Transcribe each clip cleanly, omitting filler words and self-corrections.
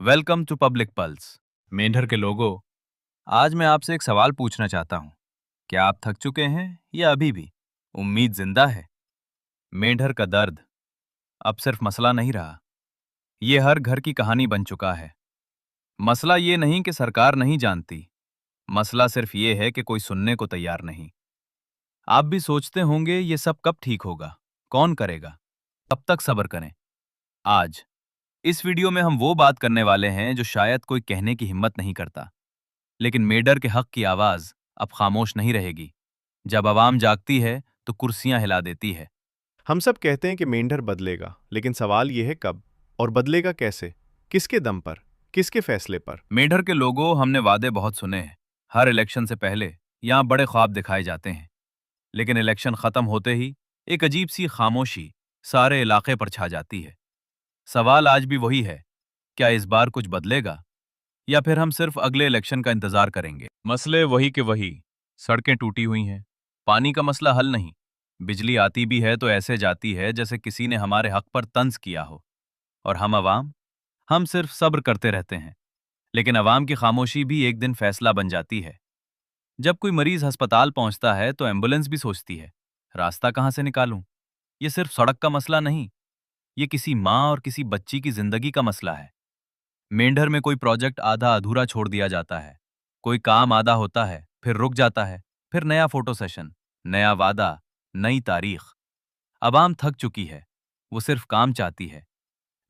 Welcome to public pulse. Mendhar के लोगों, आज मैं आपसे एक सवाल पूछना चाहता हूँ। क्या आप थक चुके हैं या अभी भी उम्मीद जिंदा है? मेंढर का दर्द अब सिर्फ मसला नहीं रहा, ये हर घर की कहानी बन चुका है। मसला ये नहीं कि सरकार नहीं जानती, मसला सिर्फ ये है कि कोई सुनने को तैयार नहीं। आप भी सोचते होंगे ये सब कब ठीक होगा, कौन करेगा, कब तक सब्र करें। आज इस वीडियो में हम वो बात करने वाले हैं जो शायद कोई कहने की हिम्मत नहीं करता, लेकिन मेडर के हक की आवाज अब खामोश नहीं रहेगी। जब आवाम जागती है तो कुर्सियां हिला देती है। हम सब कहते हैं कि मेंढर बदलेगा, लेकिन सवाल यह है कब और बदलेगा कैसे, किसके दम पर, किसके फैसले पर। मेढर के लोगों, हमने वादे बहुत सुने हैं। हर इलेक्शन से पहले यहाँ बड़े ख्वाब दिखाए जाते हैं, लेकिन इलेक्शन खत्म होते ही एक अजीब सी खामोशी सारे इलाके पर छा जाती है। सवाल आज भी वही है, क्या इस बार कुछ बदलेगा या फिर हम सिर्फ अगले इलेक्शन का इंतजार करेंगे? मसले वही के वही। सड़कें टूटी हुई हैं, पानी का मसला हल नहीं, बिजली आती भी है तो ऐसे जाती है जैसे किसी ने हमारे हक पर तंज किया हो। और हम अवाम, हम सिर्फ सब्र करते रहते हैं। लेकिन अवाम की खामोशी भी एक दिन फैसला बन जाती है। जब कोई मरीज अस्पताल पहुंचता है तो एम्बुलेंस भी सोचती है, रास्ता कहां से निकालूं? ये सिर्फ सड़क का मसला नहीं, ये किसी माँ और किसी बच्ची की जिंदगी का मसला है। मेंढर में कोई प्रोजेक्ट आधा अधूरा छोड़ दिया जाता है, कोई काम आधा होता है फिर रुक जाता है, फिर नया फोटो सेशन, नया वादा, नई तारीख। अवाम थक चुकी है, वो सिर्फ काम चाहती है।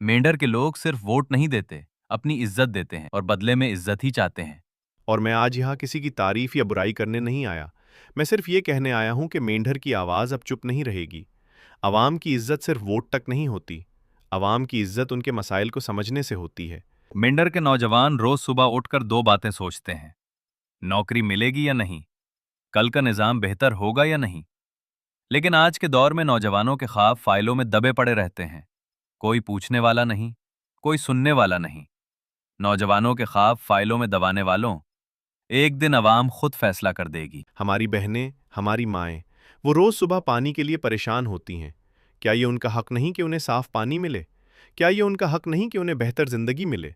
मेंढर के लोग सिर्फ वोट नहीं देते, अपनी इज्जत देते हैं और बदले में इज्जत ही चाहते हैं। और मैं आज यहाँ किसी की तारीफ या बुराई करने नहीं आया। मैं सिर्फ ये कहने आया हूँ कि मेंढर की आवाज़ अब चुप नहीं रहेगी। आवाम की इज्जत सिर्फ वोट तक नहीं होती, आवाम की इज्जत उनके मसाइल को समझने से होती है। मेंढर के नौजवान रोज सुबह उठकर दो बातें सोचते हैं, नौकरी मिलेगी या नहीं, कल का निजाम बेहतर होगा या नहीं। लेकिन आज के दौर में नौजवानों के ख्वाब फाइलों में दबे पड़े रहते हैं, कोई पूछने वाला नहीं, कोई सुनने वाला नहीं। नौजवानों के ख्वाब फाइलों में दबाने वालों, एक दिन अवाम खुद फैसला कर देगी। हमारी बहनें, हमारी माएँ, वो रोज़ सुबह पानी के लिए परेशान होती हैं। क्या ये उनका हक नहीं कि उन्हें साफ पानी मिले? क्या ये उनका हक नहीं कि उन्हें बेहतर ज़िंदगी मिले?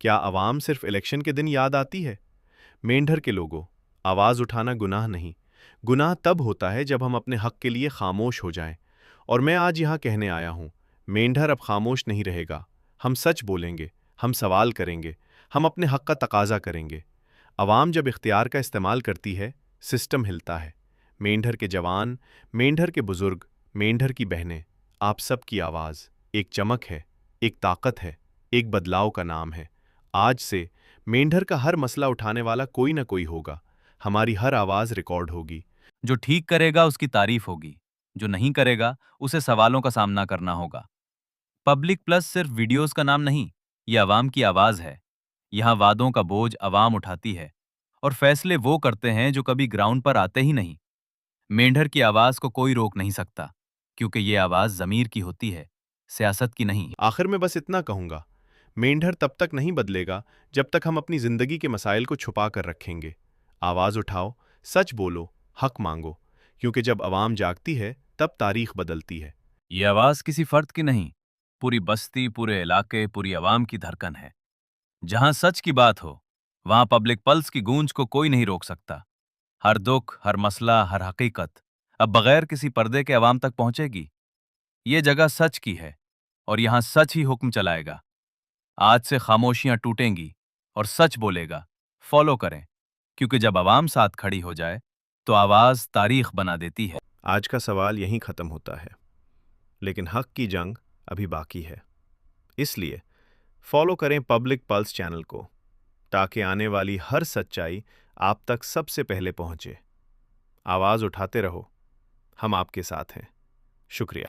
क्या आवाम सिर्फ इलेक्शन के दिन याद आती है? मेंढर के लोगों, आवाज़ उठाना गुनाह नहीं। गुनाह तब होता है जब हम अपने हक के लिए खामोश हो जाएं। और मैं आज यहाँ कहने आया हूँ, मेंढर अब खामोश नहीं रहेगा। हम सच बोलेंगे, हम सवाल करेंगे, हम अपने हक का तकाजा करेंगे। आवाम जब इख्तियार का इस्तेमाल करती है, सिस्टम हिलता है। मेंढर के जवान, मेंढर के बुजुर्ग, मेंढर की बहनें, आप सब की आवाज़ एक चमक है, एक ताकत है, एक बदलाव का नाम है। आज से मेंढर का हर मसला उठाने वाला कोई ना कोई होगा। हमारी हर आवाज़ रिकॉर्ड होगी। जो ठीक करेगा उसकी तारीफ होगी, जो नहीं करेगा उसे सवालों का सामना करना होगा। पब्लिक प्लस सिर्फ वीडियोस का नाम नहीं, ये अवाम की आवाज है। यहाँ वादों का बोझ अवाम उठाती है और फैसले वो करते हैं जो कभी ग्राउंड पर आते ही नहीं। मेंढर की आवाज को कोई रोक नहीं सकता, क्योंकि ये आवाज जमीर की होती है, सियासत की नहीं। आखिर में बस इतना कहूँगा, मेंढर तब तक नहीं बदलेगा जब तक हम अपनी ज़िंदगी के मसाइल को छुपा कर रखेंगे। आवाज़ उठाओ, सच बोलो, हक मांगो, क्योंकि जब आवाम जागती है तब तारीख बदलती है। ये आवाज किसी फर्द की नहीं, पूरी बस्ती, पूरे इलाके, पूरी आवाम की धड़कन है। जहां सच की बात हो, वहां पब्लिक पल्स की गूंज को कोई नहीं रोक सकता। हर दुख, हर मसला, हर हकीकत अब बगैर किसी पर्दे के अवाम तक पहुंचेगी। ये जगह सच की है और यहां सच ही हुक्म चलाएगा। आज से खामोशियां टूटेंगी और सच बोलेगा। फॉलो करें, क्योंकि जब अवाम साथ खड़ी हो जाए तो आवाज तारीख बना देती है। आज का सवाल यहीं ख़त्म होता है, लेकिन हक की जंग अभी बाकी है। इसलिए फॉलो करें पब्लिक पल्स चैनल को, ताकि आने वाली हर सच्चाई आप तक सबसे पहले पहुंचे। आवाज़ उठाते रहो, हम आपके साथ हैं। शुक्रिया।